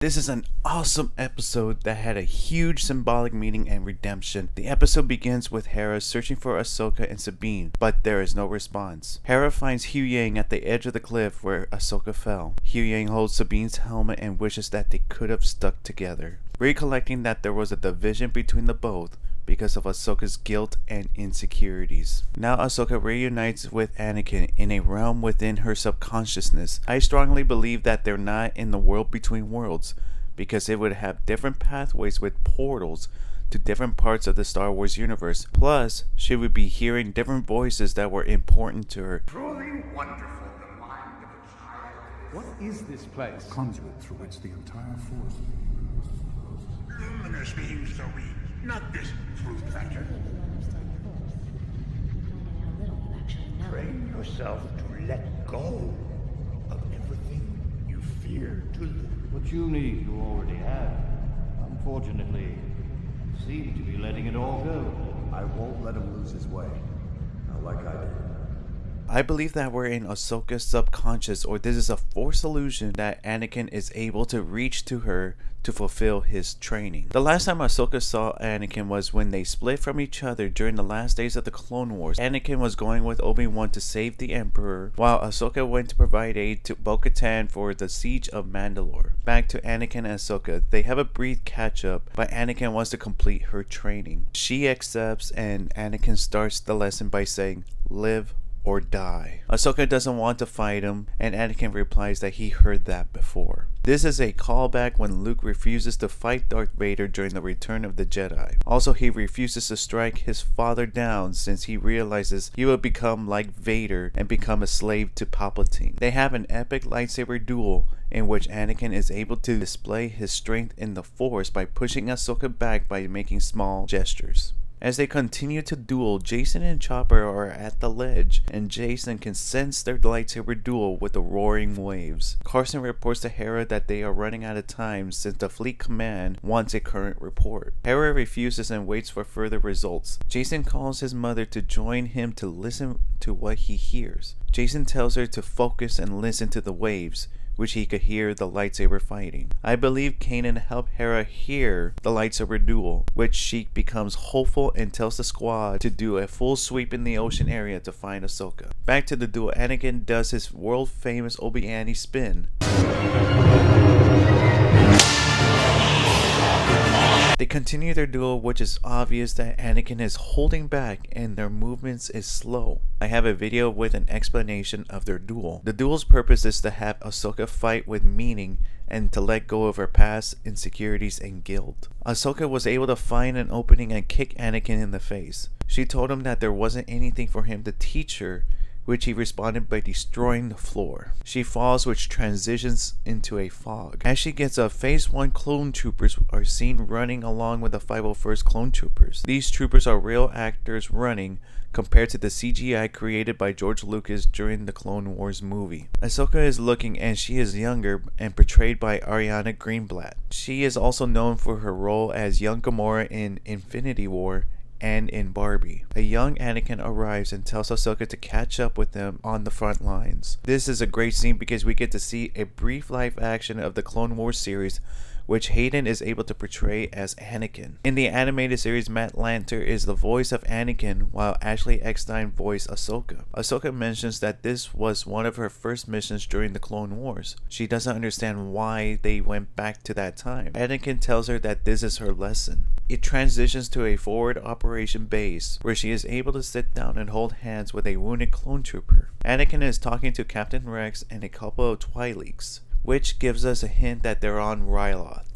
This is an awesome episode that had a huge symbolic meaning and redemption. The episode begins with Hera searching for Ahsoka and Sabine, but there is no response. Hera finds Huyang at the edge of the cliff where Ahsoka fell. Huyang holds Sabine's helmet and wishes that they could have stuck together, recollecting that there was a division between the both because of Ahsoka's guilt and insecurities. Now Ahsoka reunites with Anakin in a realm within her subconsciousness. I strongly believe that they're not in the world between worlds, because it would have different pathways with portals to different parts of the Star Wars universe. Plus, she would be hearing different voices that were important to her. Truly wonderful, the mind of a child. What is this place? A conduit through which the entire force. Luminous beings, Zoe, not this fruit factor. Train yourself to let go of everything you fear to lose. What you need, you already have. Unfortunately, you seem to be letting it all go. I won't let him lose his way. Not like I did. I believe that we're in Ahsoka's subconscious, or this is a force illusion that Anakin is able to reach to her to fulfill his training. The last time Ahsoka saw Anakin was when they split from each other during the last days of the Clone Wars. Anakin was going with Obi-Wan to save the Emperor, while Ahsoka went to provide aid to Bo-Katan for the siege of Mandalore. Back to Anakin and Ahsoka. They have a brief catch-up, but Anakin wants to complete her training. She accepts, and Anakin starts the lesson by saying, "Live or die." Ahsoka doesn't want to fight him, and Anakin replies that he heard that before. This is a callback when Luke refuses to fight Darth Vader during the Return of the Jedi. Also, he refuses to strike his father down since he realizes he will become like Vader and become a slave to Palpatine. They have an epic lightsaber duel in which Anakin is able to display his strength in the Force by pushing Ahsoka back by making small gestures. As they continue to duel, Jason and Chopper are at the ledge, and Jason can sense their lightsaber duel with the roaring waves. Carson reports to Hera that they are running out of time since the Fleet Command wants a current report. Hera refuses and waits for further results. Jason calls his mother to join him to listen to what he hears. Jason tells her to focus and listen to the waves, which he could hear the lightsaber fighting. I believe Kanan helped Hera hear the lightsaber duel, which she becomes hopeful and tells the squad to do a full sweep in the ocean area to find Ahsoka. Back to the duel, Anakin does his world famous Obi-Wan spin. They continue their duel, which is obvious that Anakin is holding back and their movements is slow. I have a video with an explanation of their duel. The duel's purpose is to have Ahsoka fight with meaning and to let go of her past insecurities and guilt. Ahsoka was able to find an opening and kick Anakin in the face. She told him that there wasn't anything for him to teach her, which he responded by destroying the floor. She falls, which transitions into a fog. As she gets up, Phase 1 clone troopers are seen running along with the 501st clone troopers. These troopers are real actors running compared to the CGI created by George Lucas during the Clone Wars movie. Ahsoka is looking, and she is younger and portrayed by Ariana Greenblatt. She is also known for her role as young Gamora in Infinity War and in Barbie. A young Anakin arrives and tells Ahsoka to catch up with them on the front lines. This is a great scene because we get to see a brief live action of the Clone Wars series, which Hayden is able to portray as Anakin. In the animated series, Matt Lanter is the voice of Anakin, while Ashley Eckstein voiced Ahsoka. Ahsoka mentions that this was one of her first missions during the Clone Wars. She doesn't understand why they went back to that time. Anakin tells her that this is her lesson. It transitions to a forward operation base, where she is able to sit down and hold hands with a wounded clone trooper. Anakin is talking to Captain Rex and a couple of Twi'leks, which gives us a hint that they're on Ryloth,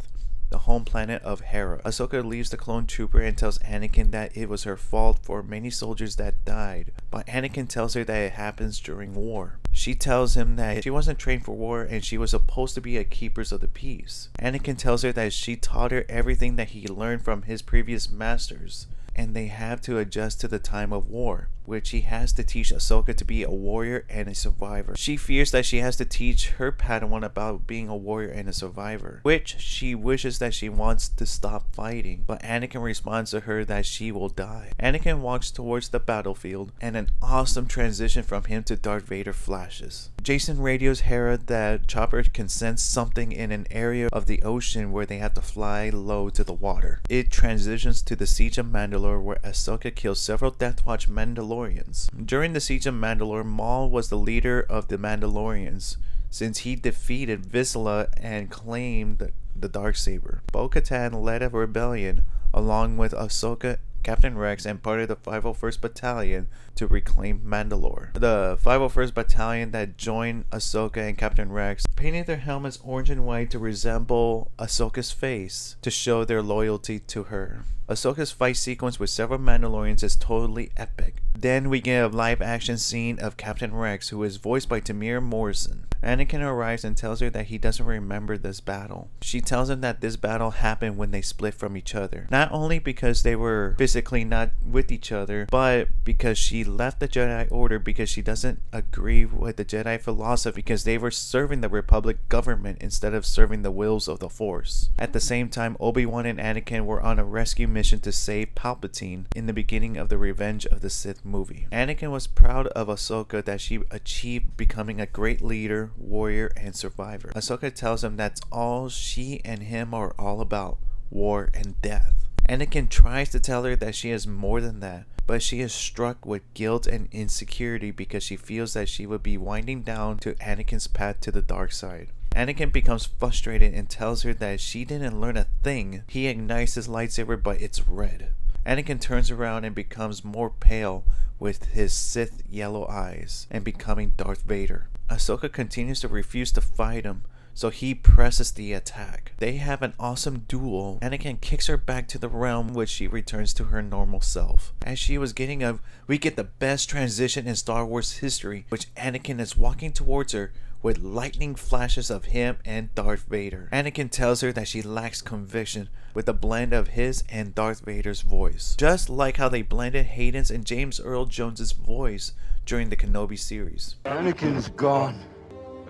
the home planet of Hera. Ahsoka leaves the clone trooper and tells Anakin that it was her fault for many soldiers that died, but Anakin tells her that it happens during war. She tells him that she wasn't trained for war and she was supposed to be a keepers of the peace. Anakin tells her that she taught her everything that he learned from his previous masters, and they have to adjust to the time of war, which he has to teach Ahsoka to be a warrior and a survivor. She fears that she has to teach her Padawan about being a warrior and a survivor, which she wishes that she wants to stop fighting, but Anakin responds to her that she will die. Anakin walks towards the battlefield, and an awesome transition from him to Darth Vader flashes. Jason radios Hera that Chopper can sense something in an area of the ocean where they have to fly low to the water. It transitions to the Siege of Mandalore, where Ahsoka kills several Death Watch Mandalorians. During the Siege of Mandalore, Maul was the leader of the Mandalorians, since he defeated Vizsla and claimed the Darksaber. Bo-Katan led a rebellion along with Ahsoka, Captain Rex, and part of the 501st Battalion to reclaim Mandalore. The 501st Battalion that joined Ahsoka and Captain Rex painted their helmets orange and white to resemble Ahsoka's face to show their loyalty to her. Ahsoka's fight sequence with several Mandalorians is totally epic. Then we get a live action scene of Captain Rex, who is voiced by Tamir Morrison. Anakin arrives and tells her that he doesn't remember this battle. She tells him that this battle happened when they split from each other. Not only because they were physically not with each other, but because she left the Jedi Order because she doesn't agree with the Jedi philosophy, because they were serving the Republic government instead of serving the wills of the Force. At the same time, Obi-Wan and Anakin were on a rescue mission to save Palpatine in the beginning of the Revenge of the Sith movie. Anakin was proud of Ahsoka that she achieved becoming a great leader, warrior, and survivor. Ahsoka tells him that's all she and him are all about: war and death. Anakin tries to tell her that she is more than that, but she is struck with guilt and insecurity because she feels that she would be winding down to Anakin's path to the dark side. Anakin becomes frustrated and tells her that she didn't learn a thing. He ignites his lightsaber, but it's red. Anakin turns around and becomes more pale with his Sith yellow eyes and becoming Darth Vader. Ahsoka continues to refuse to fight him, so he presses the attack. They have an awesome duel. Anakin kicks her back to the realm, which she returns to her normal self. As she was getting up, we get the best transition in Star Wars history, which Anakin is walking towards her with lightning flashes of him and Darth Vader. Anakin tells her that she lacks conviction with a blend of his and Darth Vader's voice, just like how they blended Hayden's and James Earl Jones's voice during the Kenobi series. Anakin's gone.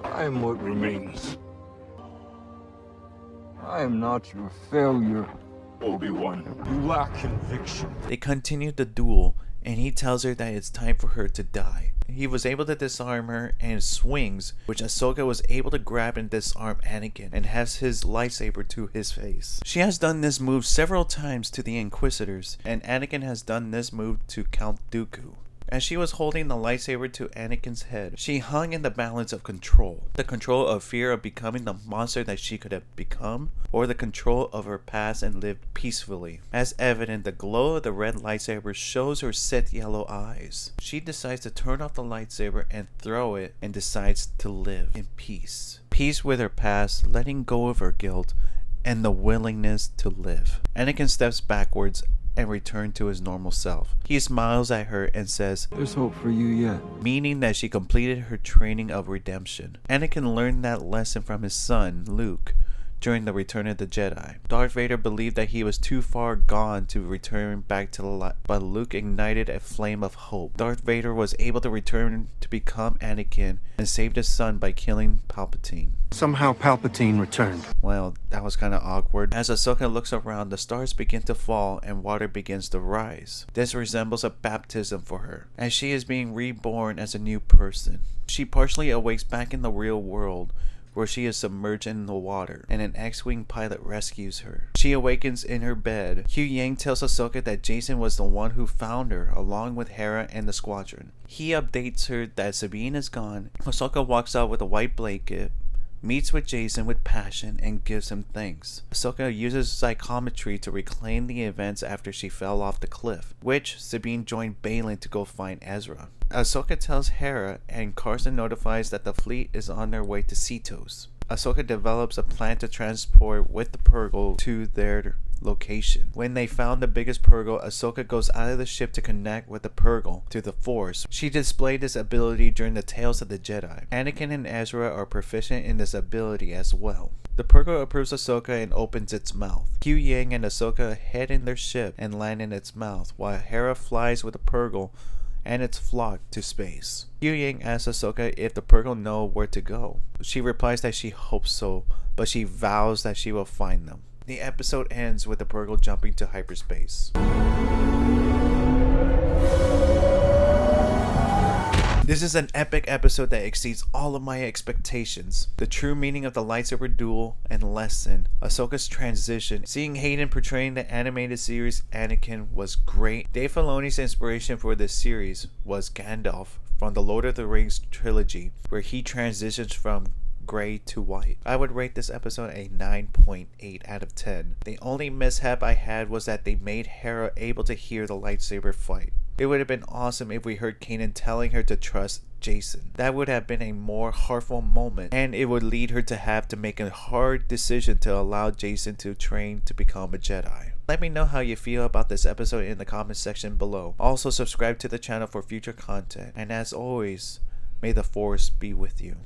I am what remains. I am not your failure, Obi-Wan. You lack conviction. They continue the duel, and he tells her that it's time for her to die. He was able to disarm her and swings, which Ahsoka was able to grab and disarm Anakin and has his lightsaber to his face. She has done this move several times to the Inquisitors, and Anakin has done this move to Count Dooku. As she was holding the lightsaber to Anakin's head, she hung in the balance of control. The control of fear of becoming the monster that she could have become, or the control of her past and lived peacefully. As evident, the glow of the red lightsaber shows her Sith yellow eyes. She decides to turn off the lightsaber and throw it, and decides to live in peace. Peace with her past, letting go of her guilt, and the willingness to live. Anakin steps backwards and return to his normal self. He smiles at her and says, There's hope for you yet. meaning that she completed her training of redemption. Anakin learned that lesson from his son, Luke, during the Return of the Jedi. Darth Vader believed that he was too far gone to return back to the light, but Luke ignited a flame of hope. Darth Vader was able to return to become Anakin and saved his son by killing Palpatine. Somehow Palpatine returned. Well, that was kind of awkward. As Ahsoka looks around, the stars begin to fall and water begins to rise. This resembles a baptism for her, as she is being reborn as a new person. She partially awakes back in the real world, where she is submerged in the water, and an X-Wing pilot rescues her. She awakens in her bed. Hu Yang tells Ahsoka that Jason was the one who found her, along with Hera and the squadron. He updates her that Sabine is gone. Ahsoka walks out with a white blanket, meets with Jason with passion, and gives him thanks. Ahsoka uses psychometry to reclaim the events after she fell off the cliff, which Sabine joined Baylan to go find Ezra. Ahsoka tells Hera, and Carson notifies that the fleet is on their way to Cetos. Ahsoka develops a plan to transport with the Purgle to their location. When they found the biggest Purgle, Ahsoka goes out of the ship to connect with the Purgle through the Force. She displayed this ability during the Tales of the Jedi. Anakin and Ezra are proficient in this ability as well. The Purgle approves Ahsoka and opens its mouth. Hu Yang and Ahsoka head in their ship and land in its mouth, while Hera flies with the Purgle and its flock to space. Hu Yang asks Ahsoka if the Purgle know where to go. She replies that she hopes so, but she vows that she will find them. The episode ends with the Purgle jumping to hyperspace. This is an epic episode that exceeds all of my expectations. The true meaning of the lightsaber duel and lesson, Ahsoka's transition, seeing Hayden portraying the animated series Anakin was great. Dave Filoni's inspiration for this series was Gandalf from the Lord of the Rings trilogy, where he transitions from gray to white. I would rate this episode a 9.8 out of 10. The only mishap I had was that they made Hera able to hear the lightsaber fight. It would have been awesome if we heard Kanan telling her to trust Jason. That would have been a more heartful moment, and it would lead her to have to make a hard decision to allow Jason to train to become a Jedi. Let me know how you feel about this episode in the comment section below. Also subscribe to the channel for future content, and as always, may the Force be with you.